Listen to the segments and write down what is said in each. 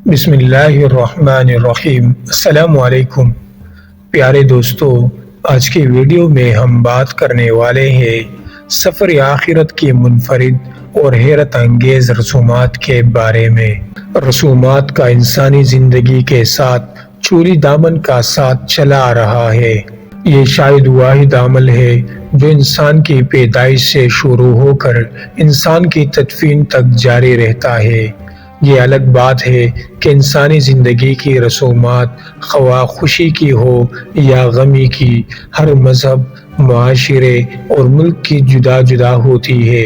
بسم اللہ الرحمن الرحیم۔ السلام علیکم پیارے دوستو، آج کی ویڈیو میں ہم بات کرنے والے ہیں سفر آخرت کی منفرد اور حیرت انگیز رسومات کے بارے میں۔ رسومات کا انسانی زندگی کے ساتھ چوری دامن کا ساتھ چلا آ رہا ہے۔ یہ شاید واحد عمل ہے جو انسان کی پیدائش سے شروع ہو کر انسان کی تدفین تک جاری رہتا ہے۔ یہ الگ بات ہے کہ انسانی زندگی کی رسومات خواہ خوشی کی ہو یا غمی کی، ہر مذہب، معاشرے اور ملک کی جدا جدا ہوتی ہے۔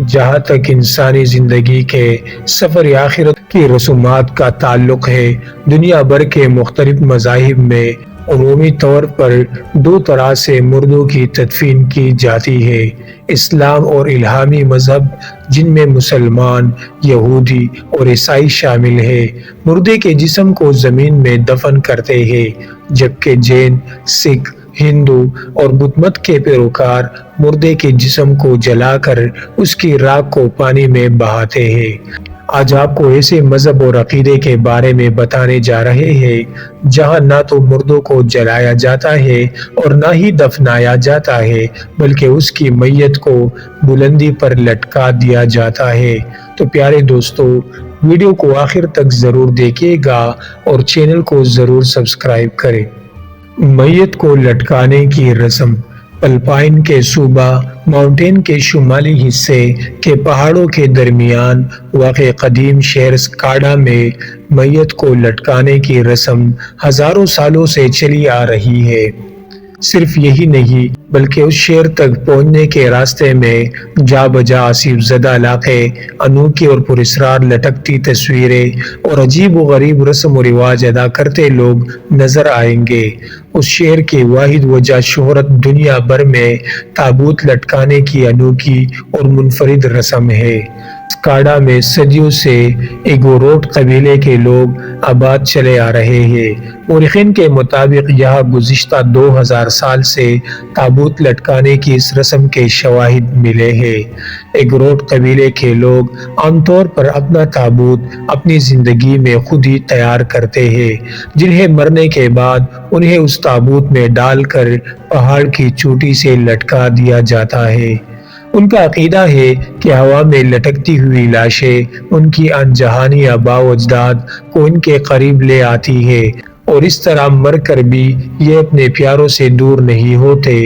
جہاں تک انسانی زندگی کے سفر آخرت کی رسومات کا تعلق ہے، دنیا بھر کے مختلف مذاہب میں عمومی طور پر دو طرح سے مردوں کی تدفین کی جاتی ہے: اسلام اور الہامی مذہب، جن میں مسلمان، یہودی اور عیسائی شامل ہیں، مردے کے جسم کو زمین میں دفن کرتے ہیں، جبکہ جین، سکھ، ہندو اور بدھ مت کے پیروکار مردے کے جسم کو جلا کر اس کی راکھ کو پانی میں بہاتے ہیں۔ آج آپ کو ایسے مذہب اور عقیدے کے بارے میں بتانے جا رہے ہیں جہاں نہ تو مردوں کو جلایا جاتا ہے اور نہ ہی دفنایا جاتا ہے، بلکہ اس کی میت کو بلندی پر لٹکا دیا جاتا ہے۔ تو پیارے دوستو، ویڈیو کو آخر تک ضرور دیکھیے گا اور چینل کو ضرور سبسکرائب کریں۔ میت کو لٹکانے کی رسم فلپائن کے صوبہ ماؤنٹین کے شمالی حصے کے پہاڑوں کے درمیان واقع قدیم شہر سکاڈا میں میت کو لٹکانے کی رسم ہزاروں سالوں سے چلی آ رہی ہے۔ صرف یہی نہیں بلکہ اس شہر تک پہنچنے کے راستے میں جا بجا آسیب زدہ علاقے، انوکھی اور پراسرار لٹکتی تصویریں اور عجیب و غریب رسم و رواج ادا کرتے لوگ نظر آئیں گے۔ اس شہر کی واحد وجہ شہرت دنیا بھر میں تابوت لٹکانے کی انوکھی اور منفرد رسم ہے۔ سکاڈا میں صدیوں سے ایگوروٹ قبیلے کے لوگ آباد چلے آ رہے ہیں۔ مورخین کے مطابق یہاں گزشتہ 2000 سال سے تابوت لٹکانے کی اس رسم کے شواہد ملے ہیں۔ ایگوروٹ قبیلے کے لوگ عام طور پر اپنا تابوت اپنی زندگی میں خود ہی تیار کرتے ہیں، جنہیں مرنے کے بعد انہیں اس تابوت میں ڈال کر پہاڑ کی چوٹی سے لٹکا دیا جاتا ہے۔ ان کا عقیدہ ہے کہ ہوا میں لٹکتی ہوئی لاشیں ان کی انجہانی آباء و اجداد کو ان کے قریب لے آتی ہے، اور اس طرح مر کر بھی یہ اپنے پیاروں سے دور نہیں ہوتے۔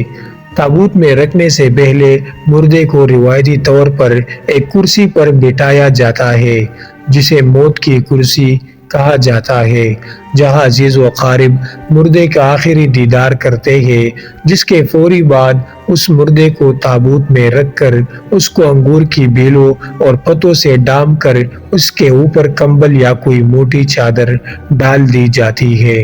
تابوت میں رکھنے سے پہلے مردے کو روایتی طور پر ایک کرسی پر بٹھایا جاتا ہے، جسے موت کی کرسی کہا جاتا ہے، جہاں عزیز و اقارب مردے کا آخری دیدار کرتے ہیں، جس کے فوری بعد اس مردے کو تابوت میں رکھ کر اس کو انگور کی بیلوں اور پتوں سے ڈھانپ کر اس کے اوپر کمبل یا کوئی موٹی چادر ڈال دی جاتی ہے۔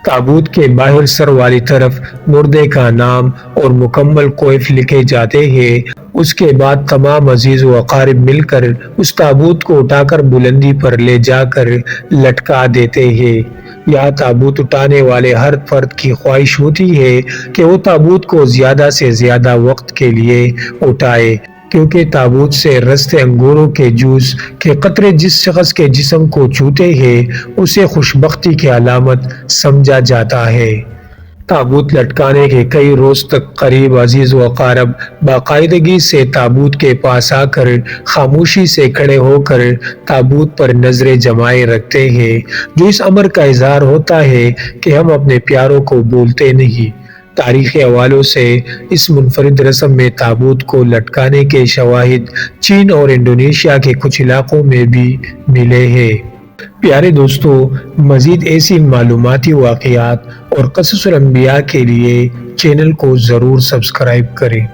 تابوت کے باہر سر والی طرف مردے کا نام اور مکمل کویف لکھے جاتے ہیں۔ اس کے بعد تمام عزیز و اقارب مل کر اس تابوت کو اٹھا کر بلندی پر لے جا کر لٹکا دیتے ہیں۔ یہاں تابوت اٹھانے والے ہر فرد کی خواہش ہوتی ہے کہ وہ تابوت کو زیادہ سے زیادہ وقت کے لیے اٹھائے، کیونکہ تابوت سے رستے انگوروں کے جوس کے قطرے جس شخص کے جسم کو چھوتے ہیں اسے خوشبختی کی علامت سمجھا جاتا ہے۔ تابوت لٹکانے کے کئی روز تک قریب عزیز و اقارب باقاعدگی سے تابوت کے پاس آ کر خاموشی سے کھڑے ہو کر تابوت پر نظریں جمائے رکھتے ہیں، جو اس امر کا اظہار ہوتا ہے کہ ہم اپنے پیاروں کو بھولتے نہیں۔ تاریخی حوالوں سے اس منفرد رسم میں تابوت کو لٹکانے کے شواہد چین اور انڈونیشیا کے کچھ علاقوں میں بھی ملے ہیں۔ پیارے دوستو، مزید ایسی معلوماتی واقعات اور قصص الانبیاء کے لیے چینل کو ضرور سبسکرائب کریں۔